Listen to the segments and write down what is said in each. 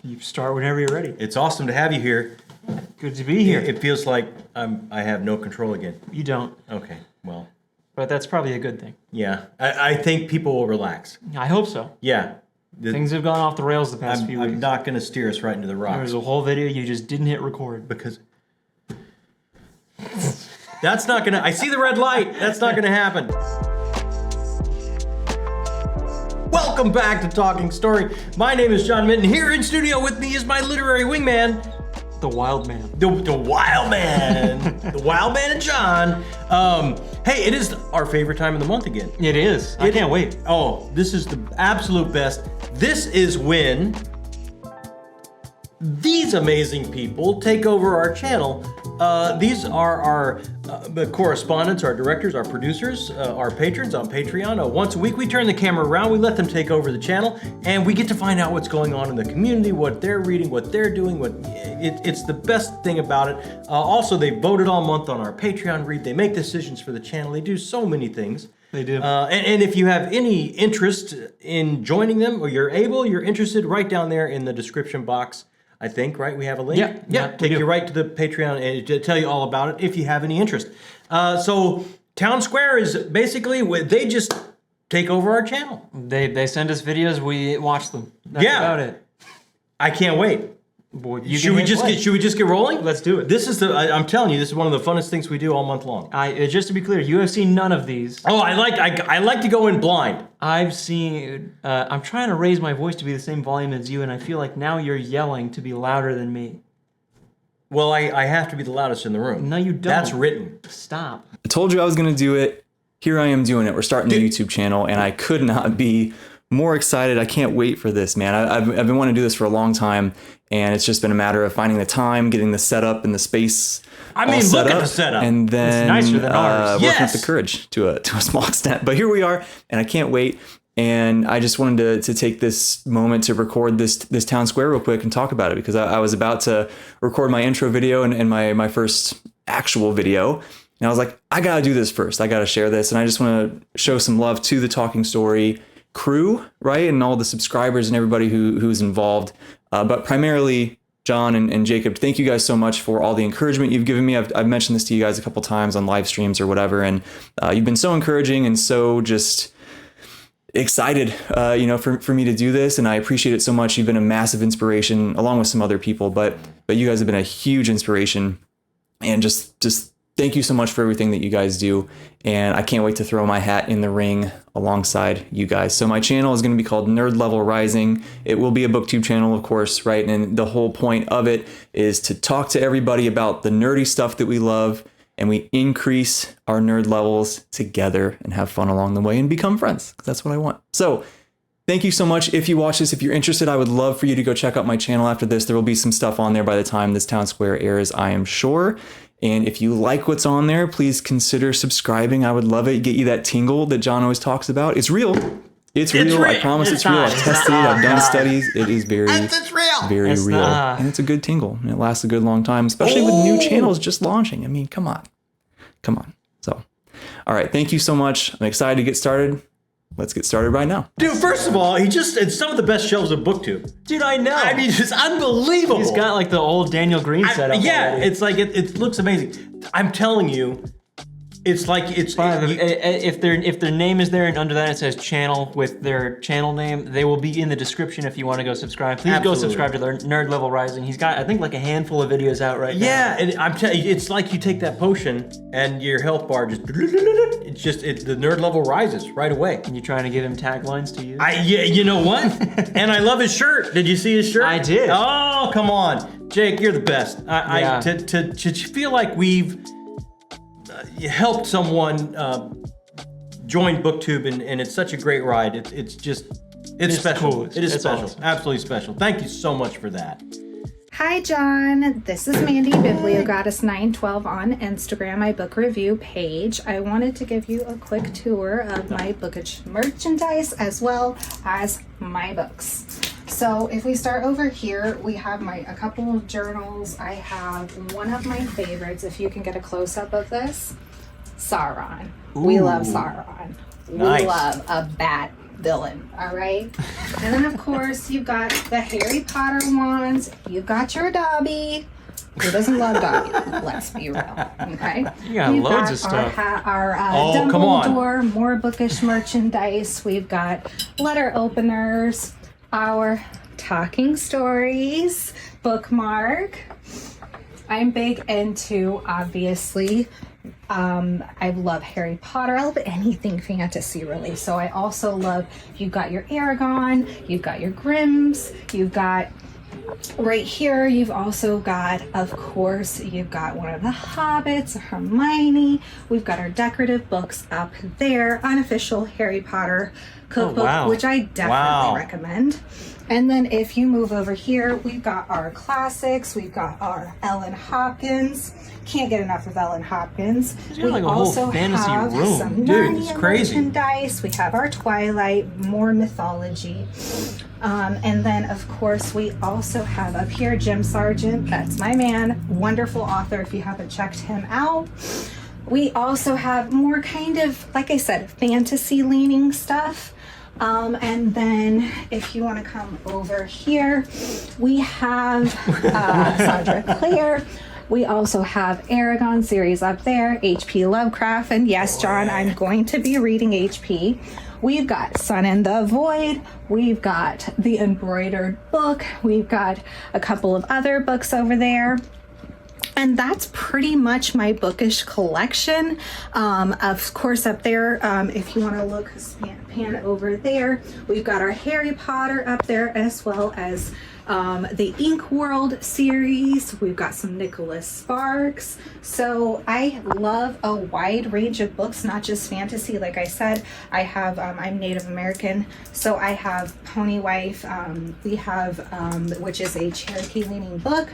You start whenever you're ready. It's awesome to have you here. Good to be here. It feels like I have no control again. You don't. Okay, well. But that's probably a good thing. Yeah, I think people will relax. I hope so. Yeah. Things have gone off the rails the past few weeks. I'm not going to steer us right into the rocks. There's a whole video you just didn't hit record. Because that's not going to... I see the red light. That's not going to happen. Welcome back to Talking Story. My name is John Minton. Here in studio with me is my literary wingman, The Wild Man. The Wild Man. The Wild Man and John. Hey, it is our favorite time of the month again. It is. I can't wait. Oh, this is the absolute best. This is when these amazing people take over our channel. These are our correspondents, our directors, our producers, our patrons on Patreon. Once a week, we turn the camera around, we let them take over the channel, and we get to find out what's going on in the community, what they're reading, what they're doing. It's the best thing about it. Also, they voted all month on our Patreon read. They make decisions for the channel. They do so many things. They do. And if you have any interest in joining them, or you're interested, right down there in the description box, I think, right? We have a link? Yeah. Take you right to the Patreon and to tell you all about it if you have any interest. So Town Square is basically, they just take over our channel. They send us videos, we watch them. That's about it. I can't wait. Boy, Should we just get rolling? Let's do it. This is I'm telling you, this is one of the funnest things we do all month long. Just to be clear, you have seen none of these. Oh, I like to go in blind. I've seen, I'm trying to raise my voice to be the same volume as you, and I feel like now you're yelling to be louder than me. Well, I have to be the loudest in the room. No, you don't. That's written. Stop. I told you I was going to do it. Here I am doing it. We're starting a YouTube channel, and I could not be more excited. I can't wait for this, man. I've been wanting to do this for a long time, and it's just been a matter of finding the time, getting the setup and the space. I mean, look at the setup. And then it's nicer than ours. Working with the courage to a small extent. But here we are, and I can't wait. And I just wanted to take this moment to record this Town Square real quick and talk about it, because I was about to record my intro video and my first actual video. And I was like, I got to do this first. I got to share this. And I just want to show some love to the Talking Story crew, right? And all the subscribers and everybody who's involved. But primarily, John and Jacob, thank you guys so much for all the encouragement you've given me. I've mentioned this to you guys a couple times on live streams or whatever. And you've been so encouraging and so just excited, for me to do this. And I appreciate it so much. You've been a massive inspiration along with some other people, but you guys have been a huge inspiration, and just thank you so much for everything that you guys do. And I can't wait to throw my hat in the ring alongside you guys. So my channel is going to be called Nerd Level Rising. It will be a booktube channel, of course, right? And the whole point of it is to talk to everybody about the nerdy stuff that we love, and we increase our nerd levels together and have fun along the way and become friends, because that's what I want. So thank you so much. If you watch this, if you're interested, I would love for you to go check out my channel after this. There will be some stuff on there by the time this Town Square airs, I am sure. And if you like what's on there, please consider subscribing. I would love it. Get you that tingle that John always talks about. It's real. It's real. I promise it's real. I've tested it. I've done studies. It is very real. And it's a good tingle. And it lasts a good long time, especially with new channels just launching. I mean, come on. So, all right. Thank you so much. I'm excited to get started. Let's get started right now. Dude, first of all, it's some of the best shelves of BookTube. Dude, I know. I mean, it's unbelievable. He's got like the old Daniel Green setup. Yeah, already. it's like, it looks amazing. I'm telling you, it's like, if their name is there and under that it says channel with their channel name, they will be in the description if you want to go subscribe. Please go subscribe to their Nerd Level Rising. He's got, I think, like a handful of videos out right now. Yeah, and I'm telling you, it's like you take that potion and your health bar the nerd level rises right away. And you're trying to give him taglines to use? Yeah, you know what? And I love his shirt. Did you see his shirt? I did. Oh, come on. Jake, you're the best. To feel like we've helped someone join BookTube, and it's such a great ride. It's special. Cool. It is special. Awesome. Absolutely special. Thank you so much for that. Hi, John. This is Mandi, BiblioGoddess912 on Instagram, my book review page. I wanted to give you a quick tour of my bookage merchandise as well as my books. So if we start over here, we have a couple of journals. I have one of my favorites, if you can get a close-up of this, Sauron. Ooh. We love Sauron. Nice. We love a Dillon, all right? And then, of course, you've got the Harry Potter ones. You've got your Dobby. Who doesn't love Dobby? Let's be real, okay? You got We've loads got of stuff. Our Oh, come on. Dumbledore, more bookish merchandise. We've got letter openers, our talking stories, bookmark. I'm big into, obviously, I love Harry Potter. I love anything fantasy, really. So I also love, you've got your Aragon, you've got your Grimms, you've got right here, you've also got, of course, you've got one of the Hobbits, Hermione. We've got our decorative books up there, unofficial Harry Potter cookbook, wow. which I definitely recommend. And then if you move over here, we've got our classics. We've got our Ellen Hopkins. Can't get enough of Ellen Hopkins. got like a whole fantasy room. Some Dude, it's Narnia crazy. merchandise. We have our Twilight, more mythology. And then, of course, we also have up here Jim Sargent. That's my man. Wonderful author if you haven't checked him out. We also have more kind of, like I said, fantasy-leaning stuff. And then if you want to come over here, we have Sandra Clare. We also have Aragon series up there, H.P. Lovecraft. And yes, John, I'm going to be reading H.P. We've got Sun and the Void. We've got the embroidered book. We've got a couple of other books over there. And that's pretty much my bookish collection. Of course, up there, if you want to look, pan over there, we've got our Harry Potter up there, as well as the Ink World series. We've got some Nicholas Sparks. So I love a wide range of books, not just fantasy. Like I said, I have, I'm Native American, so I have Pony Wife. We have, which is a Cherokee leaning book.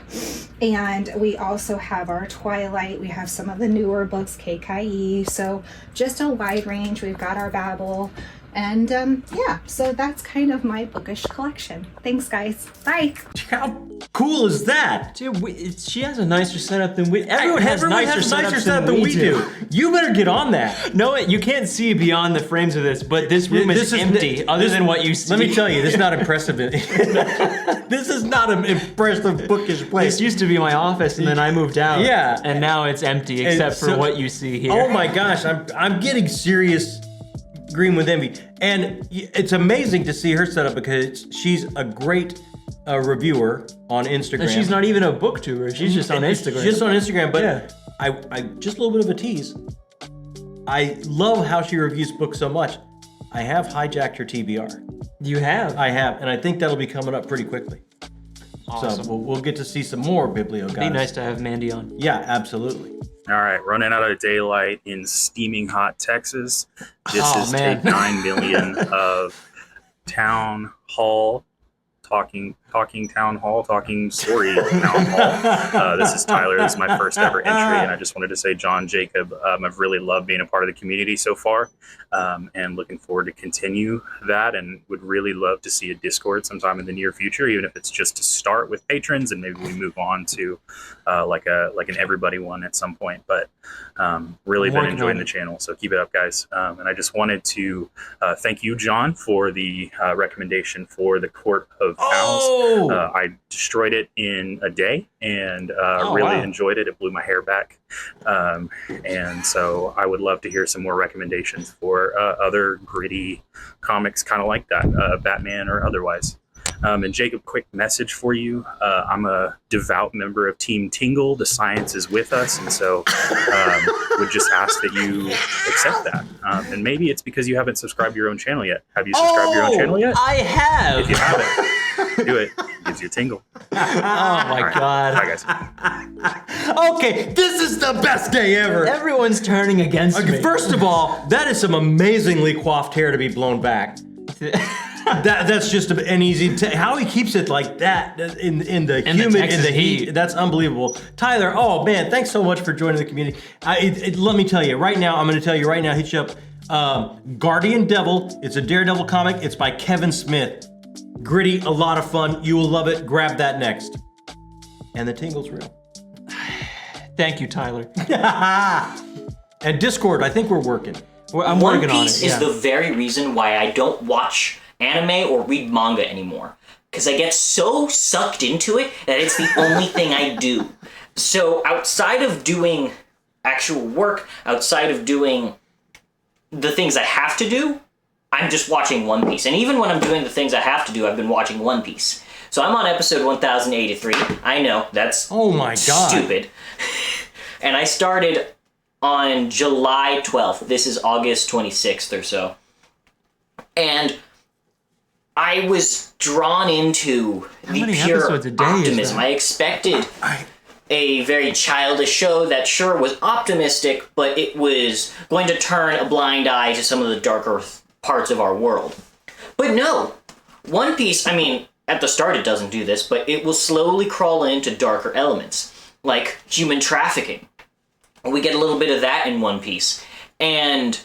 And we also have our Twilight. We have some of the newer books, KKE. So just a wide range. We've got our Babel. And yeah, so that's kind of my bookish collection. Thanks, guys. Bye. How cool is that? Dude, she has a nicer setup than we. Everyone has a nicer setup than we do. You better get on that. No, you can't see beyond the frames of this, but this room is empty, other than what you see. Let me tell you, this is not impressive. This is not an impressive bookish place. This used to be my office, and then I moved out. Yeah. And now it's empty, except for what you see here. Oh my gosh, I'm getting serious green with envy. And it's amazing to see her set up because she's a great reviewer on Instagram. And she's not even a booktuber. She's just on Instagram. Just on Instagram, but Yeah. I just a little bit of a tease. I love how she reviews books so much. I have hijacked her TBR. You have. I have, and I think that'll be coming up pretty quickly. Awesome. So we'll get to see some more Biblio Be nice to have Mandi on. Yeah, absolutely. All right, running out of daylight in steaming hot Texas. This is man. take 9 million of Town Hall, talking story Town Hall. This is Tyler. This is my first ever entry, and I just wanted to say, John, Jacob, I've really loved being a part of the community so far, and looking forward to continue that, and would really love to see a Discord sometime in the near future, even if it's just to start with patrons, and maybe we move on to like an everybody one at some point. But really been enjoying the channel, so keep it up, guys. And I just wanted to thank you, John, for the recommendation for the Court of Owls. I destroyed it in a day and really enjoyed it. It blew my hair back. And so I would love to hear some more recommendations for other gritty comics kind of like that, Batman or otherwise. And Jacob, quick message for you. I'm a devout member of Team Tingle. The science is with us. And so would just ask that you accept that. And maybe it's because you haven't subscribed to your own channel yet. Have you subscribed to your own channel yet? I have. If you haven't, do it. It gives you a tingle. Oh my God. Bye, guys. Okay, this is the best day ever. Everyone's turning against me. First of all, that is some amazingly coiffed hair to be blown back. That's just an easy. How he keeps it like that in the humid, in Texas the heat. heat. That's unbelievable. Tyler, oh man, thanks so much for joining the community. Let me tell you right now. I'm going to tell you right now. Hit you up. Guardian Devil. It's a Daredevil comic. It's by Kevin Smith. Gritty, a lot of fun. You will love it. Grab that next. And the tingle's real. Thank you, Tyler. And Discord, I think we're working. Well, I'm One working on Piece it, is yeah. the very reason why I don't watch anime or read manga anymore. Because I get so sucked into it that it's the only thing I do. So outside of doing actual work, outside of doing the things I have to do, I'm just watching One Piece. And even when I'm doing the things I have to do, I've been watching One Piece. So I'm on episode 1083. I know, that's Oh my God. stupid. And I started on July 12th. This is August 26th or so. And I was drawn into the many pure episodes a day is optimism. that? I expected a very childish show that sure was optimistic, but it was going to turn a blind eye to some of the darker parts of our world. But no, One Piece, I mean, at the start it doesn't do this, but it will slowly crawl into darker elements, like human trafficking. We get a little bit of that in One Piece. And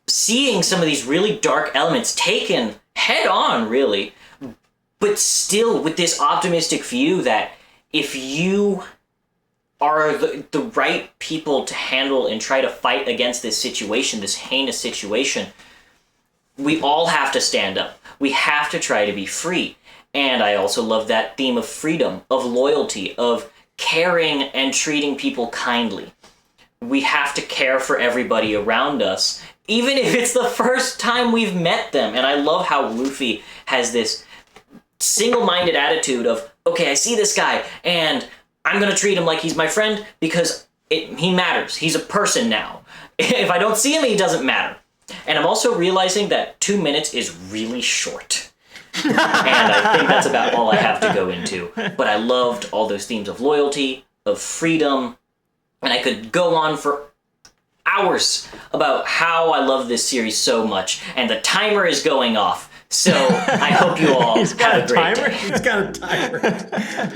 seeing some of these really dark elements taken head on, really, but still with this optimistic view that if you are the right people to handle and try to fight against this situation, this heinous situation, we all have to stand up. We have to try to be free. And I also love that theme of freedom, of loyalty, of caring and treating people kindly. We have to care for everybody around us, even if it's the first time we've met them. And I love how Luffy has this single-minded attitude of, okay, I see this guy, and I'm going to treat him like he's my friend because he matters. He's a person now. If I don't see him, he doesn't matter. And I'm also realizing that 2 minutes is really short. And I think that's about all I have to go into. But I loved all those themes of loyalty, of freedom, and I could go on for hours about how I love this series so much. And the timer is going off. So I hope you all have a great day. He's got a timer.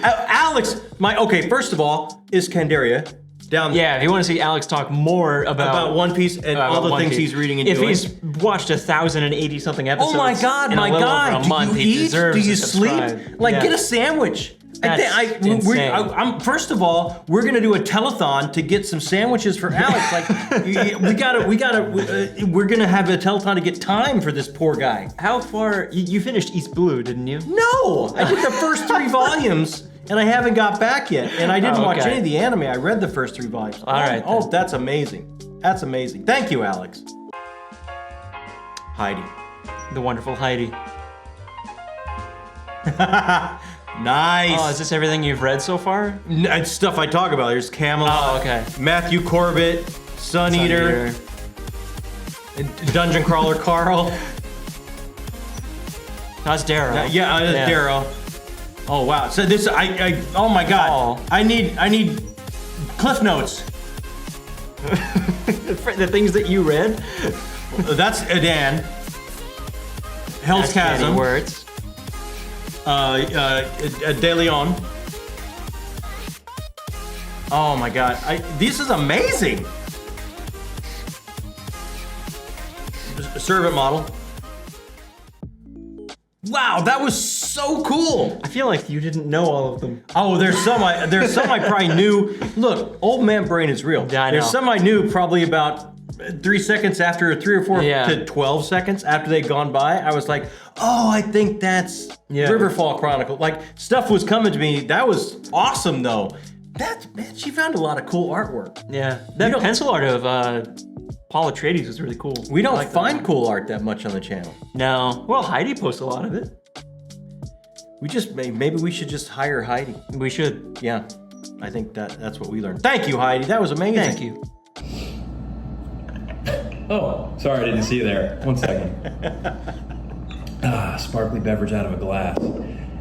Alex, okay, first of all, is Candaria down there? Yeah, if you want to see Alex talk more about One Piece and all the One things Piece. he's reading and if doing. he's watched 1,080 something episodes, Oh my God, in a my little guy! over a month, Do he you eat? deserves Do you to subscribe. sleep? Like, Yeah. get a sandwich. That's insane. I'm first of all, we're gonna do a telethon to get some sandwiches for Alex. Like, we're gonna have a telethon to get time for this poor guy. How far? You finished East Blue, didn't you? No, I did the first 3 volumes, and I haven't got back yet. And I didn't watch okay. any of the anime. I read the first 3 volumes. All right, Oh, then. that's amazing. That's amazing. Thank you, Alex. Heidi. The wonderful Heidi. Nice. Oh, is this everything you've read so far? It's stuff I talk about. There's Camelot. Oh, okay. Matthew Corbett, Sun Eater, Dungeon Crawler Carl. That's Darrow. Yeah, Darrow. Oh wow. So this, oh my God. Oh. I need Cliff Notes. The things that you read. That's Adan. Hell's That's many Chasm. words. De Leon. Oh my God. This is amazing. Servant model. Wow, that was so cool. I feel like you didn't know all of them. Oh, there's some I probably knew. Look, old man brain is real. Yeah, I There's know. some I knew probably about 3 seconds after, 3 or 4 Yeah. to 12 seconds after they'd gone by. I was like, oh, I think that's Yeah. Riverfall Chronicle. Like, stuff was coming to me. That was awesome, though. Man, she found a lot of cool artwork. Yeah, that don't- pencil art of Paul Atreides was really cool. We don't I like that find one. cool art that much on the channel. No. Well, Heidi posts a lot of it. Maybe we should just hire Heidi. We should. Yeah, I think that's what we learned. Thank you, Heidi. That was amazing. Thank you. Oh, sorry, I didn't see you there. 1 second. Sparkly beverage out of a glass.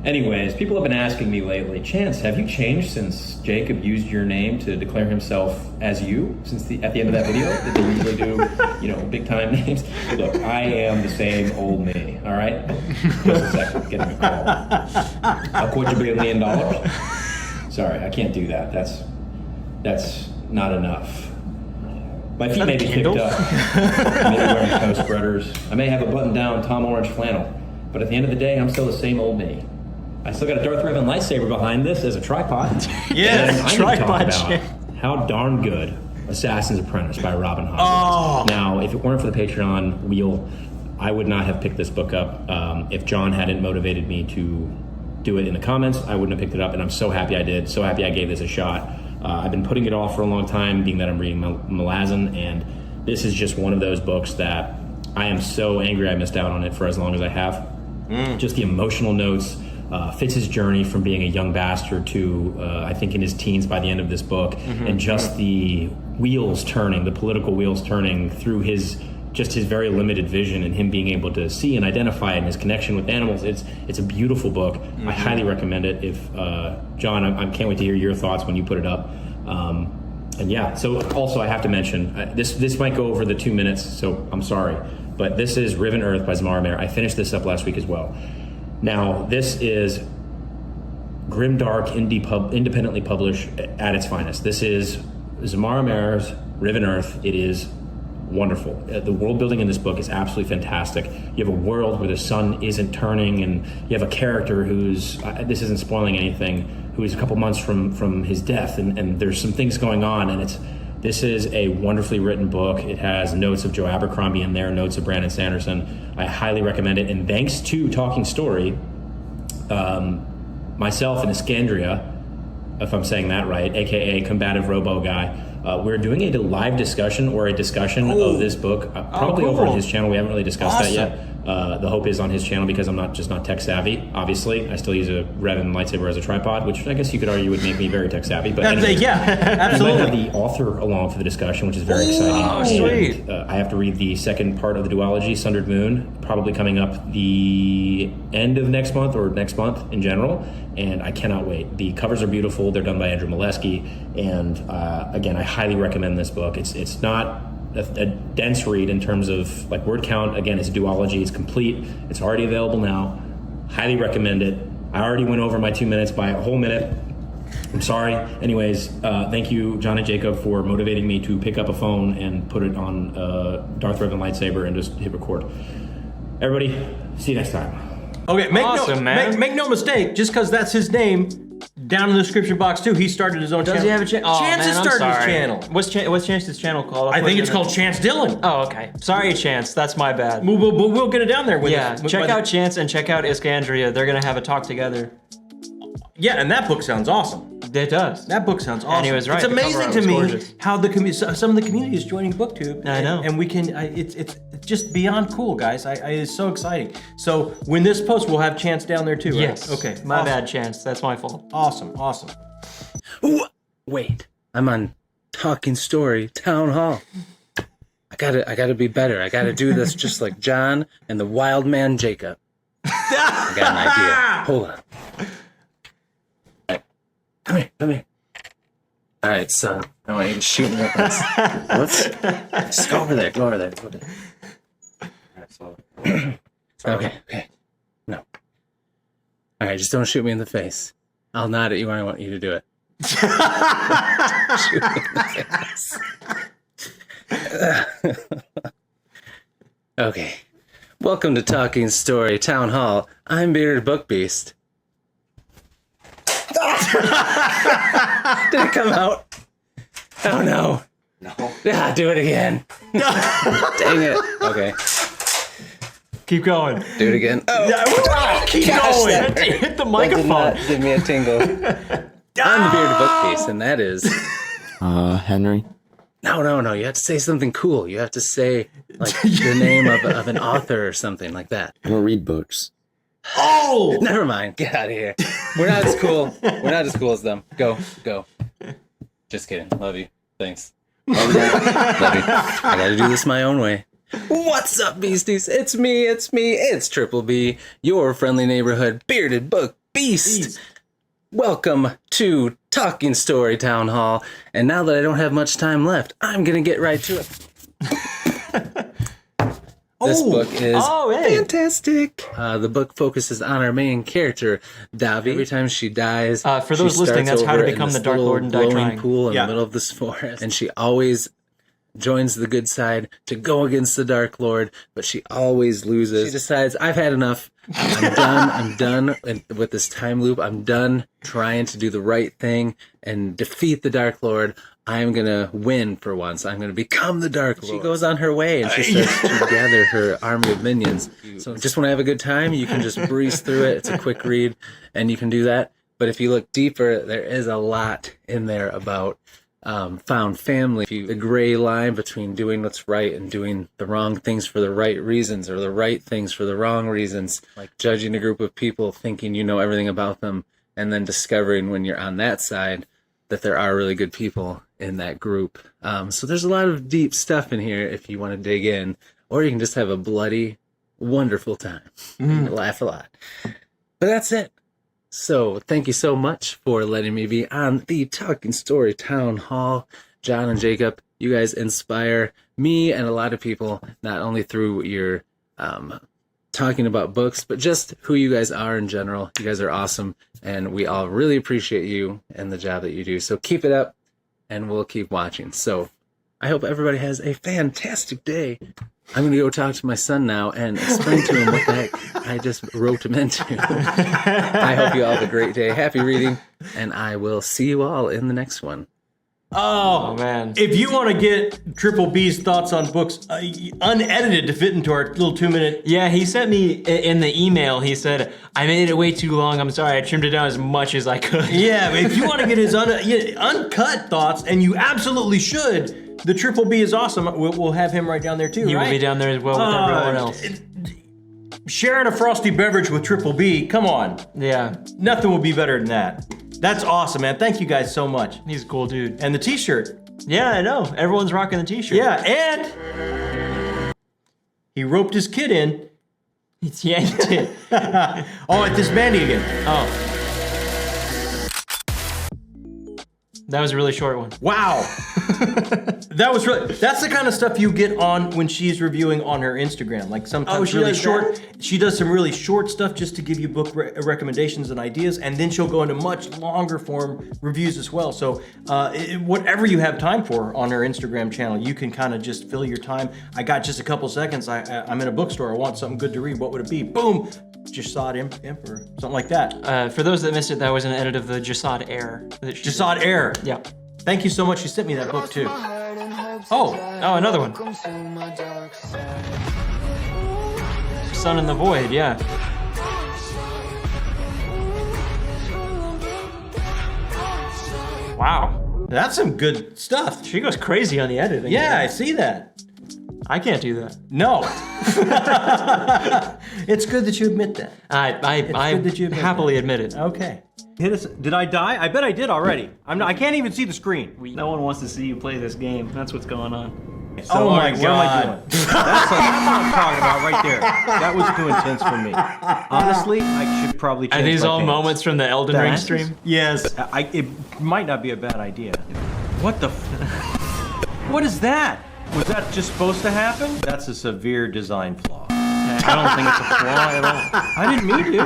Anyways, people have been asking me lately, Chance, have you changed since Jacob used your name to declare himself as you at the end of that video that they usually do, big time names? Look, I am the same old me, all right? Just a second, getting a call. I'll quit you $1 billion. Sorry, I can't do that. That's not enough. My feet may be kicked Kindle? up. I may be wearing Toast Brothers. I may have a button-down Tom Orange flannel. But at the end of the day, I'm still the same old me. I still got a Darth Revan lightsaber behind this as a tripod. Yes, And I need to talk tripod about how darn good Assassin's Apprentice by Robin Hobb. Now, if it weren't for the Patreon wheel, I would not have picked this book up. If John hadn't motivated me to do it in the comments, I wouldn't have picked it up, and I'm so happy I did. So happy I gave this a shot. I've been putting it off for a long time, being that I'm reading Malazan, and this is just one of those books that I am so angry I missed out on it for as long as I have. Just the emotional notes, Fitz's journey from being a young bastard to, I think, in his teens by the end of this book, and just the wheels turning, the political wheels turning through his very limited vision and him being able to see and identify it and his connection with animals. It's a beautiful book. I highly recommend it. If John, I can't wait to hear your thoughts when you put it up. And yeah, so also I have to mention, this might go over the 2 minutes, so I'm sorry, but this is Riven Earth by Zamara Mayer. I finished this up last week as well. Now, this is grimdark, independently published at its finest. This is Zamara Mayer's Riven Earth. It is wonderful. The world building in this book is absolutely fantastic. You have a world where the sun isn't turning, and you have a character who's, this isn't spoiling anything, who is a couple months from his death, and there's some things going on, and this is a wonderfully written book. It has notes of Joe Abercrombie in there, notes of Brandon Sanderson. I highly recommend it, and thanks to Talking Story, myself and Iskandria, if I'm saying that right, aka Combative Robo Guy, we're doing a live discussion of this book, probably over on his channel. We haven't really discussed that yet. The hope is on his channel because I'm not tech savvy. Obviously, I still use a Revan lightsaber as a tripod, which I guess you could argue would make me very tech savvy. But anyway, yeah, absolutely. We might have the author along for the discussion, which is very exciting. Oh, sweet. I have to read the second part of the duology, Sundered Moon, probably coming up the end of next month or next month in general, and I cannot wait. The covers are beautiful. They're done by Andrew Molesky, and again, I highly recommend this book. It's not a dense read in terms of like word count. Again, it's a duology. It's complete. It's already available now. Highly recommend it. I already went over my 2 minutes by a whole minute. I'm sorry. Anyways, thank you, John and Jacob, for motivating me to pick up a phone and put it on Darth Revan lightsaber and just hit record. Everybody, see you next time. Okay, make no mistake, just because that's his name, down in the description box too, he started his own channel. Does he have a channel? Oh, Chance has started his channel. What's Chance's channel called? I think it's called Chance Dillon. Oh, okay. Sorry, Chance. That's my bad. We'll get it down there. Check out Chance and check out Iskandria. They're going to have a talk together. Yeah, and that book sounds awesome. It does. That book sounds awesome. And he was right. It's amazing to me gorgeous. how some of the community is joining BookTube. I know. And we can, it's just beyond cool, guys. It's so exciting. So when this posts, we'll have Chance down there too, right? Yes. Okay. My bad, Chance. That's my fault. Awesome. Wait, I'm on Talking Story Town Hall. I gotta be better. I gotta do this just like John and the wild man Jacob. I got an idea. Hold on. Come here. All right, son. I want you to shoot me up this. Whoops. Just go over there. Okay. No. All right, just don't shoot me in the face. I'll nod at you when I want you to do it. Shoot me in the face. Okay. Welcome to Talking Story Town Hall. I'm Bearded Book Beast. Did it come out? Oh no. No. Yeah, do it again. Dang it. Okay. Keep going. Do it again. Oh, Keep going. Hit the microphone. Give me a tingle. I'm the Bearded Book Beast, and that is Henry. No. You have to say something cool. You have to say like the name of an author or something like that. I don't read books. Oh! Never mind. Get out of here. We're not as cool. We're not as cool as them. Go. Just kidding. Love you. Thanks. Love you. I gotta do this my own way. What's up, beasties? It's me. It's Triple B, your friendly neighborhood Bearded Book Beast. Welcome to Talking Story Town Hall. And now that I don't have much time left, I'm gonna get right to it. This book is fantastic. The book focuses on our main character, Davi. Every time she dies, for those listening, that's how to become the Dark Lord and die trying. Pool in the middle of this forest, and she always joins the good side to go against the Dark Lord, but she always loses. She decides, I've had enough. I'm done with this time loop. I'm done trying to do the right thing and defeat the Dark Lord. I'm gonna win for once. I'm gonna become the Dark Lord. She goes on her way and she starts to gather her army of minions. So just want to have a good time, you can just breeze through it. It's a quick read, and you can do that. But if you look deeper, there is a lot in there about found family, the gray line between doing what's right and doing the wrong things for the right reasons, or the right things for the wrong reasons, like judging a group of people, thinking you know everything about them, and then discovering when you're on that side that there are really good people in that group. So there's a lot of deep stuff in here if you want to dig in, or you can just have a bloody, wonderful time. Laugh a lot. But that's it. So thank you so much for letting me be on the Talking Story Town Hall. John and Jacob, you guys inspire me and a lot of people, not only through your talking about books, but just who you guys are in general. You guys are awesome, and we all really appreciate you and the job that you do. So keep it up, and we'll keep watching. So I hope everybody has a fantastic day. I'm going to go talk to my son now and explain to him what the heck I just roped him into. I hope you all have a great day. Happy reading, and I will see you all in the next one. Oh, man. If you want to get Triple B's thoughts on books unedited to fit into our little 2-minute... Yeah, he sent me in the email, he said, I made it way too long, I'm sorry, I trimmed it down as much as I could. Yeah, but if you want to get his uncut thoughts, and you absolutely should, the Triple B is awesome. We'll have him right down there too, You right? will be down there as well with everyone else. Sharing a frosty beverage with Triple B, come on. Yeah. Nothing will be better than that. That's awesome, man. Thank you guys so much. He's a cool dude. And the t-shirt. Yeah, I know. Everyone's rocking the t-shirt. Yeah, and he roped his kid in. Yeah, he did. Oh, at this Mandi again. Oh. That was a really short one. Wow. That's the kind of stuff you get on when she's reviewing on her Instagram. Like sometimes she really does short. that? She does some really short stuff just to give you book recommendations and ideas, and then she'll go into much longer form reviews as well. So whatever you have time for on her Instagram channel, you can kind of just fill your time. I got just a couple seconds. I'm in a bookstore. I want something good to read. What would it be? Boom. Jasad Imp or something like that. For those that missed it, that was an edit of the Jasad Air. Jasad Air. Yeah. Thank you so much. She sent me that book too. Oh, another one. Sun in the Void, yeah. Wow. That's some good stuff. She goes crazy on the editing. Yeah, I see that. I can't do that. No. It's good that you admit that. I happily admit it. Okay. Hit us. Did I die? I bet I did already. I can't even see the screen. No one wants to see you play this game. That's what's going on. So, oh my God. What am I doing? That's what I'm talking about right there. That was too intense for me. Honestly, I should probably change Are these my all pants. moments from the Elden Ring stream? Yes. It might not be a bad idea. What the What is that? Was that just supposed to happen? That's a severe design flaw. I don't think it's a flaw at all. I didn't mean to.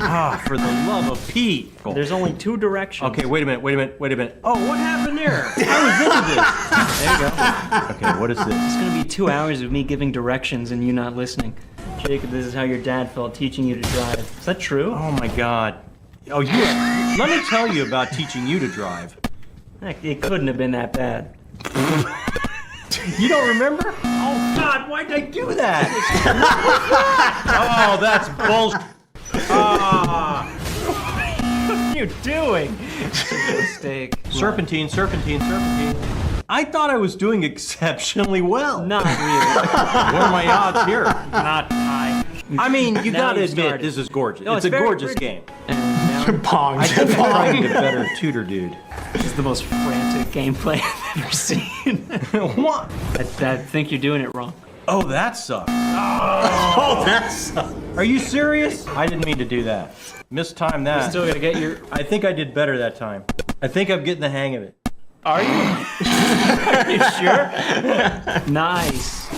Ah, for the love of Pete. There's only two directions. Okay, wait a minute. Oh, what happened there? I was into this. There you go. Okay, what is this? It's gonna be 2 hours of me giving directions and you not listening. Jacob, this is how your dad felt teaching you to drive. Is that true? Oh my God. Oh, let me tell you about teaching you to drive. It couldn't have been that bad. You don't remember? Oh God, why'd I do that? Oh, that's bullshit. What are you doing? Mistake. Serpentine. I thought I was doing exceptionally well. Not really. What are my odds here? Not high. I mean, you Now gotta you've admit, started. this is gorgeous. No, it's a very gorgeous pretty. game. And now I think I probably need a better tutor, dude. This is the most frantic gameplay I've ever seen. What? I think you're doing it wrong. Oh, that sucks. Oh, that sucks. Are you serious? I didn't mean to do that. Mistimed that. You still gotta get your... I think I did better that time. I think I'm getting the hang of it. Are you? Are you sure? Nice.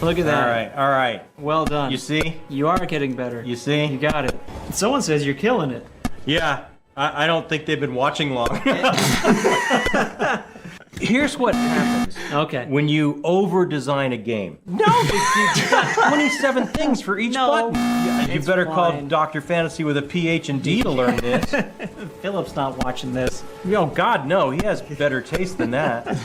Look at that. All right. Well done. You see? You are getting better. You see? You got it. Someone says you're killing it. Yeah. I don't think they've been watching long. Here's what happens. Okay. When you over-design a game. No! You've got 27 things for each button. You better call Dr. Fantasy with a PH and D to learn this. Philip's not watching this. Oh, God, no. He has better taste than that.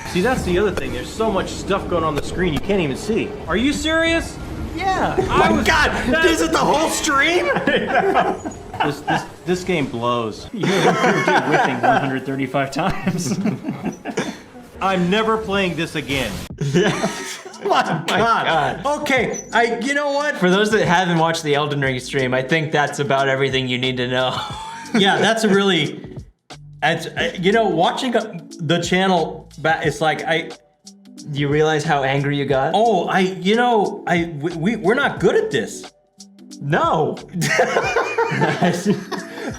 See, that's the other thing. There's so much stuff going on the screen you can't even see. Are you serious? Yeah. God, is it the whole stream? This game blows. You improved it whipping 135 times. I'm never playing this again. My God. Okay, you know what? For those that haven't watched the Elden Ring stream, I think that's about everything you need to know. Yeah, that's a really... watching the channel back, it's like Do you realize how angry you got? Oh, we're not good at this. No.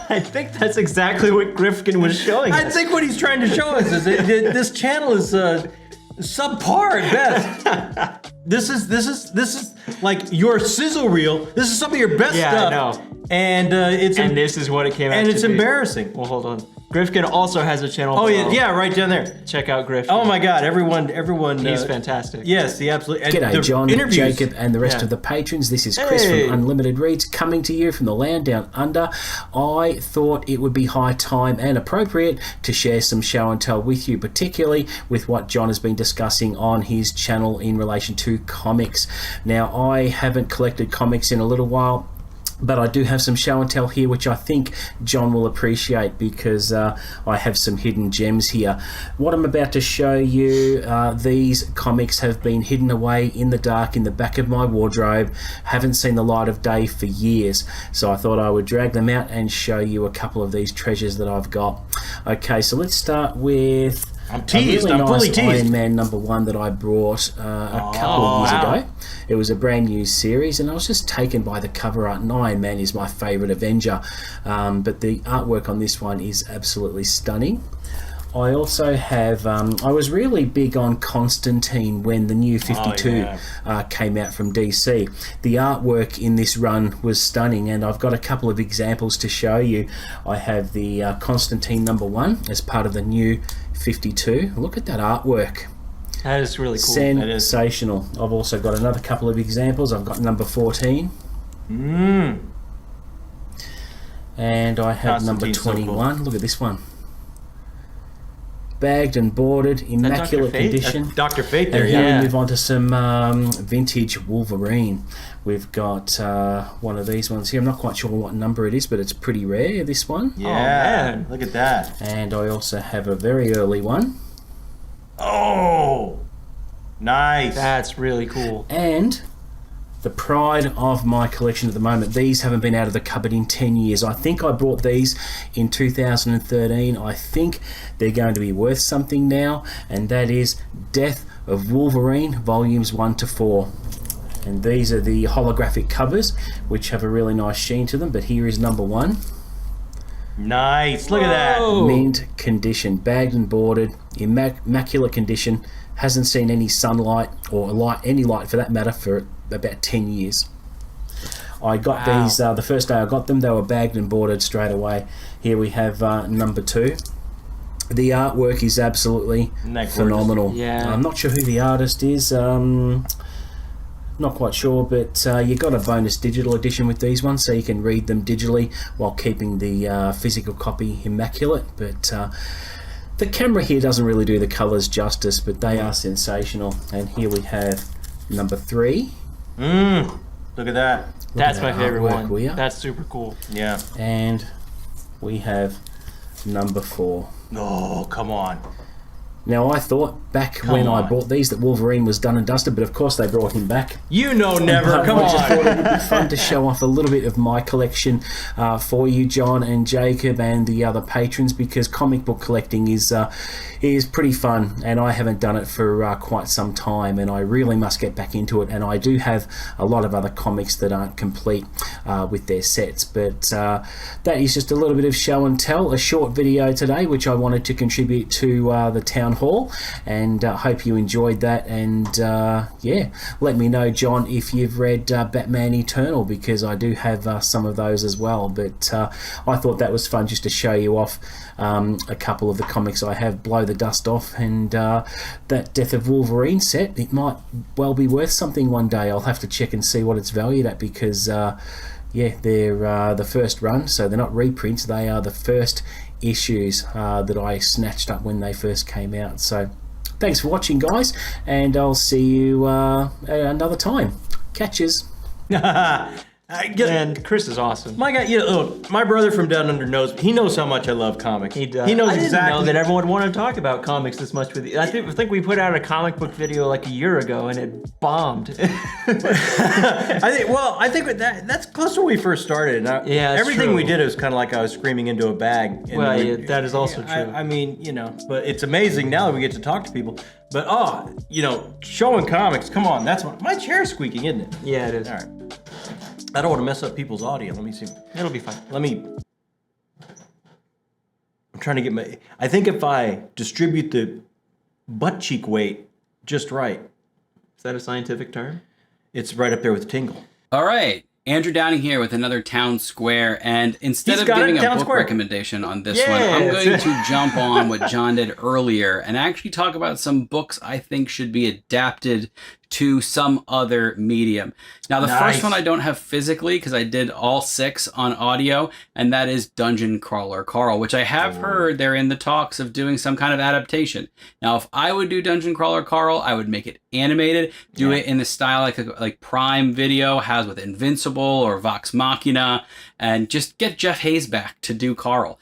I think that's exactly what Gryftkin was showing us. I think what he's trying to show us is that this channel is subpar at best. This is like your sizzle reel. This is some of your best stuff. Yeah, I know. And this is what it came out and to it's be. embarrassing. Well, hold on. Gryftkin also has a channel. Oh below. yeah, right down there. Check out Gryftkin. Oh my God, everyone. He's fantastic. Yes, he absolutely. And G'day, the John, interviews- Jacob, and the rest of the patrons. This is Chris from Unlimited Reads coming to you from the land down under. I thought it would be high time and appropriate to share some show and tell with you, particularly with what John has been discussing on his channel in relation to comics. Now, I haven't collected comics in a little while, but I do have some show and tell here which I think John will appreciate because I have some hidden gems here. What I'm about to show you, these comics have been hidden away in the dark in the back of my wardrobe, haven't seen the light of day for years, so I thought I would drag them out and show you a couple of these treasures that I've got. Okay, so let's start with I'm teased. a really I'm fully nice teased. Iron Man #1 that I brought a couple of years ago. It was a brand new series, and I was just taken by the cover art. And Iron Man is my favourite Avenger, but the artwork on this one is absolutely stunning. I also have, I was really big on Constantine when the new 52 came out from DC. The artwork in this run was stunning, and I've got a couple of examples to show you. I have the Constantine #1 as part of the new 52. Look at that artwork. That is really cool. Sensational. I've also got another couple of examples. I've got number 14. And I have number 21. Look at this one. Bagged and boarded, immaculate condition. Dr. Fate there, And here yeah. we move on to some vintage Wolverine. We've got one of these ones here. I'm not quite sure what number it is, but it's pretty rare, this one. Yeah, man. look at that. And I also have a very early one. Oh, nice. That's really cool. And the pride of my collection at the moment. These haven't been out of the cupboard in 10 years. I think I brought these in 2013. I think they're going to be worth something now, and that is Death of Wolverine, volumes 1 to 4. And these are the holographic covers, which have a really nice sheen to them, but here is number 1. Nice. Look at that. Mint condition, bagged and boarded, immaculate condition, hasn't seen any sunlight or any light for that matter for about 10 years. I got these the first day I got them. They were bagged and boarded straight away. Here we have number 2. The artwork is absolutely phenomenal. Yeah. I'm not sure who the artist is. Not quite sure, but you got a bonus digital edition with these ones, so you can read them digitally while keeping the physical copy immaculate. But the camera here doesn't really do the colours justice, but they are sensational. And here we have number 3. Look at that. That's my favorite artwork, one. will ya? That's super cool. Yeah. And we have number 4. Oh, come on. Now, I thought back when I bought these that Wolverine was done and dusted, but of course they brought him back. You know never. But Come I just thought on. it would be fun to show off a little bit of my collection for you, John and Jacob, and the other patrons, because comic book collecting is pretty fun, and I haven't done it for quite some time, and I really must get back into it. And I do have a lot of other comics that aren't complete with their sets, but that is just a little bit of show and tell, a short video today, which I wanted to contribute to the Town Town Hall, and hope you enjoyed that. And let me know, John, if you've read Batman Eternal, because I do have some of those as well. But I thought that was fun just to show you off a couple of the comics I have, blow the dust off, and that Death of Wolverine set, it might well be worth something one day. I'll have to check and see what it's valued at, because they're the first run, so they're not reprints, they are the first issues that I snatched up when they first came out. So thanks for watching, guys, and I'll see you another time. Catches. And Chris is awesome. My guy, look, my brother from down under he knows how much I love comics. He does. He knows I didn't exactly. know that everyone would want to talk about comics this much with you. I think we put out a comic book video like a year ago and it bombed. I think that's close to when we first started. Yeah, that's everything true. we did was kind of like I was screaming into a bag. And Well, yeah, that is also true. I mean, but it's amazing now that we get to talk to people. But showing comics, come on, that's my chair's squeaking, isn't it? Yeah, it is. All right. I don't want to mess up people's audio. Let me see. It'll be fine. I'm trying to get I think if I distribute the butt cheek weight just right. Is that a scientific term? It's right up there with tingle. All right. Andrew Downing here with another Town Square, and instead of giving a book recommendation on this one, I'm going to jump on what John did earlier and actually talk about some books I think should be adapted to some other medium. Now, the first one I don't have physically because I did all 6 on audio, and that is Dungeon Crawler Carl, which I have heard they're in the talks of doing some kind of adaptation. Now, if I would do Dungeon Crawler Carl, I would make it animated, do it in the style like Prime Video has with Invincible or Vox Machina, and just get Jeff Hayes back to do Carl.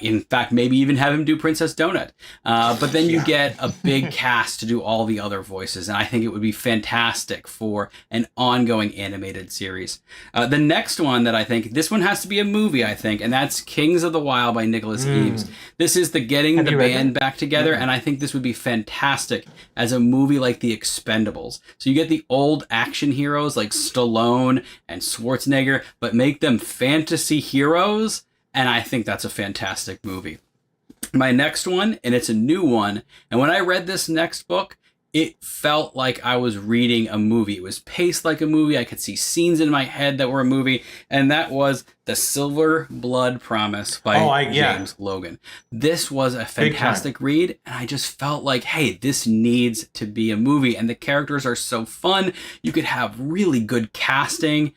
In fact, maybe even have him do Princess Donut. But then you get a big cast to do all the other voices, and I think it would be fantastic for an ongoing animated series. The next one that I think, this one has to be a movie, I think, and that's Kings of the Wild by Nicholas Eaves. This is the getting the band back together, and I think this would be fantastic as a movie like The Expendables. So you get the old action heroes like Stallone and Schwarzenegger, but make them fantasy heroes, and I think that's a fantastic movie. My next one, and it's a new one, and when I read this next book, it felt like I was reading a movie. It was paced like a movie. I could see scenes in my head that were a movie, and that was The Silver Blood Promise by James Logan. This was a fantastic read, and I just felt like, hey, this needs to be a movie, and the characters are so fun. You could have really good casting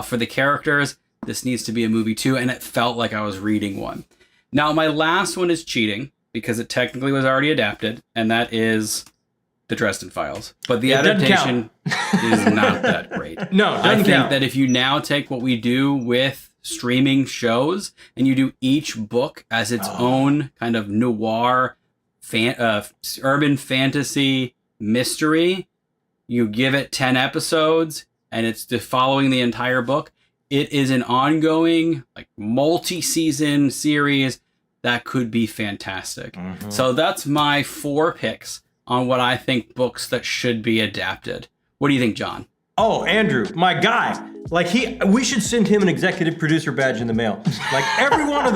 for the characters. This needs to be a movie too, and it felt like I was reading one. Now, my last one is cheating, because it technically was already adapted, and that is The Dresden Files. But the adaptation is not that great. No, it doesn't I think count. that if you now take what we do with streaming shows, and you do each book as its own kind of noir, urban fantasy mystery, you give it 10 episodes, and it's following the entire book, it is an ongoing, like, multi-season series that could be fantastic. So that's my 4 picks on what I think books that should be adapted. What do you think, John? Oh, Andrew, my guy. We should send him an executive producer badge in the mail. Like every one of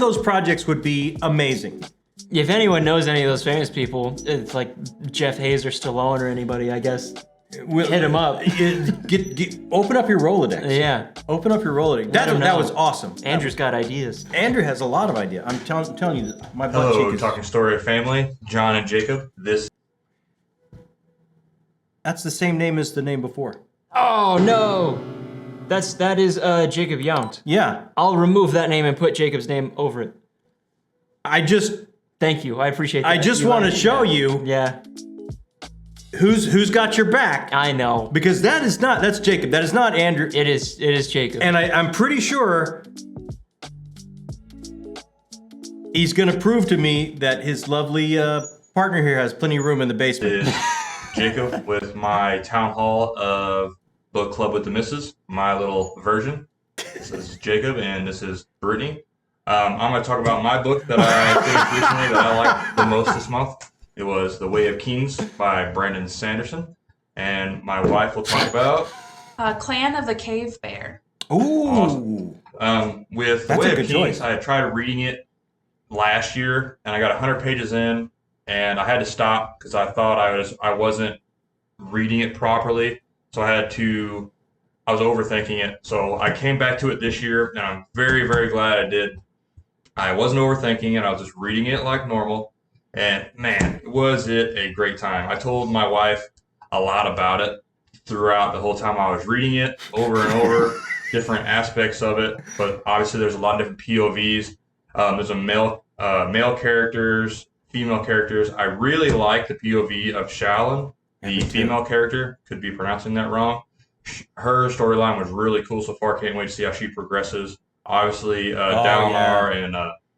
those projects would be amazing. If anyone knows any of those famous people, it's like Jeff Hayes or Stallone or anybody, I guess. Hit him up. Open up your Rolodex. Yeah. Open up your Rolodex. That was awesome. Andrew's got ideas. Andrew has a lot of ideas. I'm telling you, my butt Hello, cheek is... Talking Story of Family, John and Jacob. That's the same name as the name before. Oh, no. That is Jacob Yount. Yeah. I'll remove that name and put Jacob's name over it. Thank you. I appreciate that. I just want to show you. Yeah. Who's got your back? I know. Because that's Jacob. That is not Andrew. It is Jacob. And I'm pretty sure he's going to prove to me that his lovely partner here has plenty of room in the basement. Jacob with my town hall of book club with the missus, my little version. This is Jacob and this is Brittany. I'm going to talk about my book that I finished recently that I liked the most this month. It was The Way of Kings by Brandon Sanderson. And my wife will talk about... Clan of the Cave Bear. Ooh. Awesome. With The Way of Kings, I tried reading it last year, and I got 100 pages in, and I had to stop because I thought I wasn't reading it properly. So I was overthinking it. So I came back to it this year, and I'm very, very glad I did. I wasn't overthinking it. I was just reading it like normal. And man, was it a great time. I told my wife a lot about it throughout the whole time I was reading it, over and over, different aspects of it. But obviously there's a lot of different POVs. There's a male characters, female characters. I really like the POV of Shalyn, the female character. Could be pronouncing that wrong. Her storyline was really cool so far. Can't wait to see how she progresses. Obviously, Dalinar and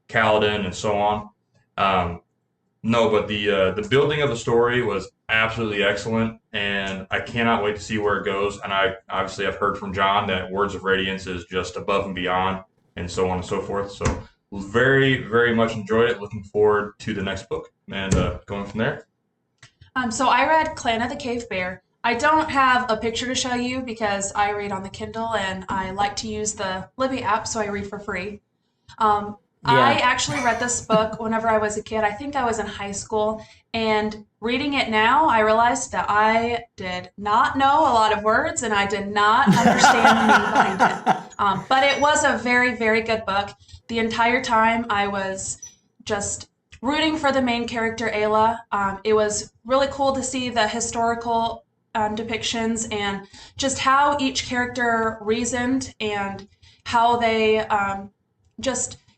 Kaladin and so on. But the building of the story was absolutely excellent, and I cannot wait to see where it goes. And I've heard from John that Words of Radiance is just above and beyond, and so on and so forth. So very, very much enjoyed it. Looking forward to the next book and going from there. So I read Clan of the Cave Bear. I don't have a picture to show you because I read on the Kindle and I like to use the Libby app, so I read for free. I actually read this book whenever I was a kid. I think I was in high school, and reading it now, I realized that I did not know a lot of words and I did not understand the meaning behind it. But it was a very, very good book. The entire time I was just rooting for the main character, Ayla. It was really cool to see the historical depictions and just how each character reasoned and how they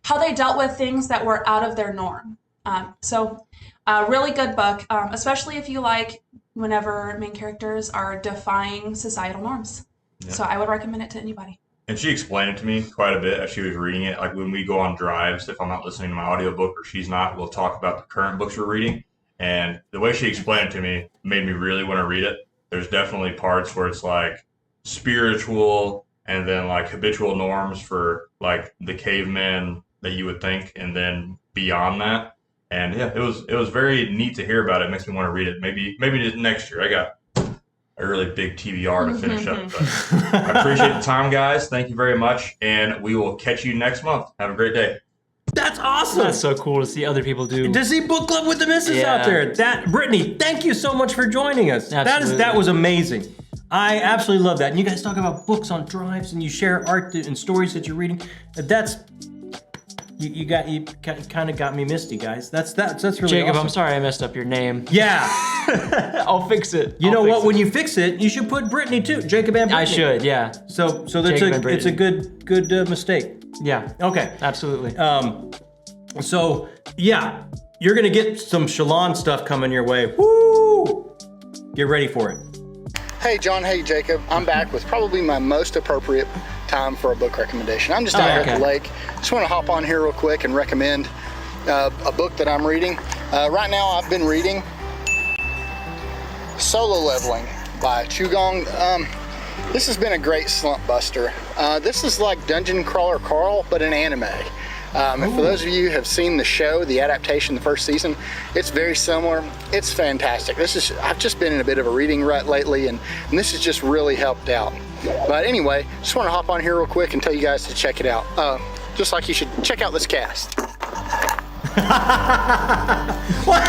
how they dealt with things that were out of their norm. So a really good book, especially if you like whenever main characters are defying societal norms. Yeah. So I would recommend it to anybody. And she explained it to me quite a bit as she was reading it. Like when we go on drives, if I'm not listening to my audiobook or she's not, we'll talk about the current books we're reading. And the way she explained it to me made me really want to read it. There's definitely parts where it's like spiritual and then like habitual norms for like the cavemen that you would think, and then beyond that. And yeah, it was very neat to hear about it. It makes me want to read it. Maybe next year. I got a really big TBR to finish up. But I appreciate the time, guys. Thank you very much, and we will catch you next month. Have a great day. That's awesome. That's so cool to see other people do. To see Book Club with the Misses out there. Brittany, thank you so much for joining us. Absolutely. That was amazing. I absolutely love that. And you guys talk about books on drives, and you share art and stories that you're reading. That's you kind of got me misty, guys. That's really Jacob, awesome. I'm sorry I messed up your name. Yeah. I'll fix it. You know what? When you fix it, you should put Brittany too. Jacob and Brittany. I should, yeah. So it's a good mistake. Yeah. Okay. Absolutely. So yeah, you're gonna get some Shalyn stuff coming your way. Woo! Get ready for it. Hey John, hey Jacob. I'm back with probably my most appropriate time for a book recommendation. I'm just out here at the lake. Just want to hop on here real quick and recommend a book that I'm reading. Right now I've been reading Solo Leveling by Chugong. This has been a great slump buster. This is like Dungeon Crawler Carl, but an anime. And for those of you who have seen the show, the adaptation, the first season, it's very similar. It's fantastic. I've just been in a bit of a reading rut lately, and this has just really helped out. But anyway, just want to hop on here real quick and tell you guys to check it out. Just like you should check out this cast. What?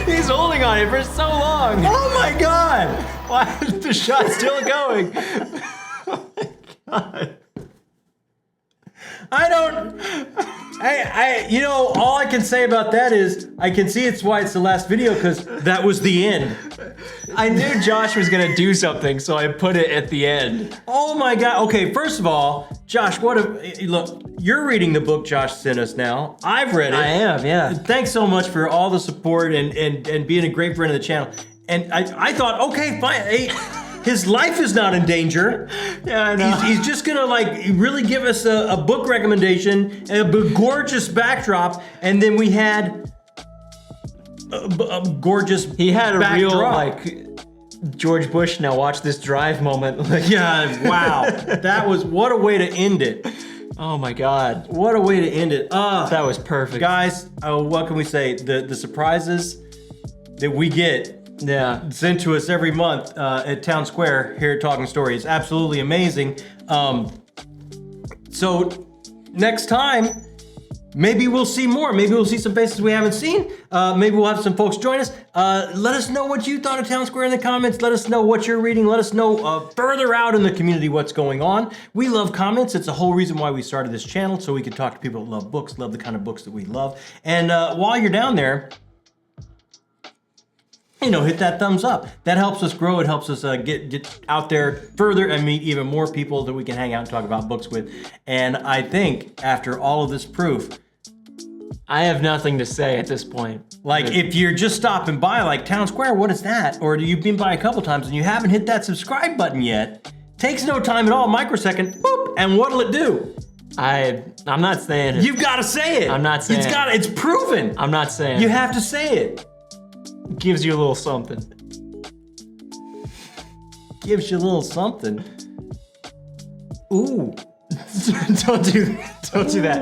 He's holding on it for so long. Oh my God! Why is the shot still going? Oh my God. You know, all I can say about that is I can see it's why it's the last video, because that was the end. I knew Josh was gonna do something, so I put it at the end. Oh my God. Okay, first of all, Josh, look, you're reading the book Josh sent us now. I've read it. I am, yeah. Thanks so much for all the support and being a great friend of the channel. And I thought, okay, fine. Hey, his life is not in danger. Yeah, I know. He's just gonna like really give us a book recommendation, a gorgeous backdrop, and then we had a gorgeous He had a backdrop. real like George Bush now watch this drive moment. Like, yeah, wow. That was, what a way to end it. Oh my God. What a way to end it. That was perfect. Guys, what can we say? The surprises that we get sent to us every month at Town Square here at Talking Story is absolutely amazing. So next time, maybe we'll see more. Maybe we'll see some faces we haven't seen. Maybe we'll have some folks join us. Let us know what you thought of Town Square in the comments. Let us know what you're reading. Let us know further out in the community what's going on. We love comments. It's the whole reason why we started this channel, so we can talk to people that love books, love the kind of books that we love. And while you're down there, hit that thumbs up. That helps us grow. It helps us get out there further and meet even more people that we can hang out and talk about books with. And I think after all of this proof, I have nothing to say at this point. Like, if you're just stopping by, like, Town Square, what is that? Or you've been by a couple times and you haven't hit that subscribe button yet, takes no time at all, microsecond, boop, and what'll it do? I'm not saying it. You've got to say it. I'm not saying it. It's proven. I'm not saying You it. have to say it. Gives you a little something. Gives you a little something. Ooh. Don't do that.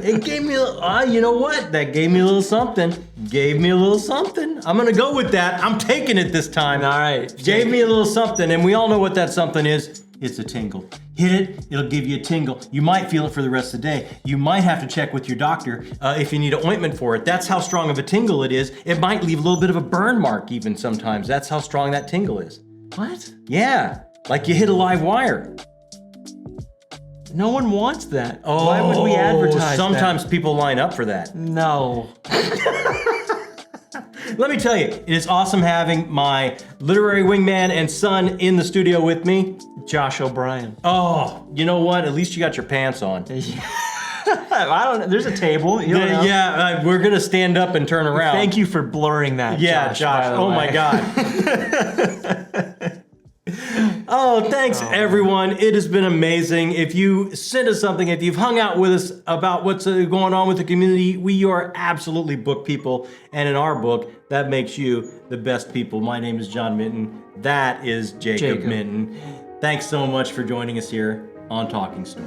It gave me you know what? That gave me a little something. Gave me a little something. I'm gonna go with that. I'm taking it this time. All right. Gave me a little something, and we all know what that something is. It's a tingle. Hit it, it'll give you a tingle. You might feel it for the rest of the day. You might have to check with your doctor if you need an ointment for it. That's how strong of a tingle it is. It might leave a little bit of a burn mark even sometimes. That's how strong that tingle is. What? Yeah, like you hit a live wire. No one wants that. Why would we advertise Sometimes people line up for that. No. Let me tell you, it is awesome having my literary wingman and son in the studio with me. Josh O'Brien. Oh, you know what? At least you got your pants on. I don't know. There's a table. You don't know. Yeah, we're going to stand up and turn around. Thank you for blurring that, Josh. Oh, my God. Oh, thanks, everyone. It has been amazing. If you sent us something, if you've hung out with us about what's going on with the community, we are absolutely book people. And in our book, that makes you the best people. My name is John Minton. That is Jacob Minton. Thanks so much for joining us here on Talking Story.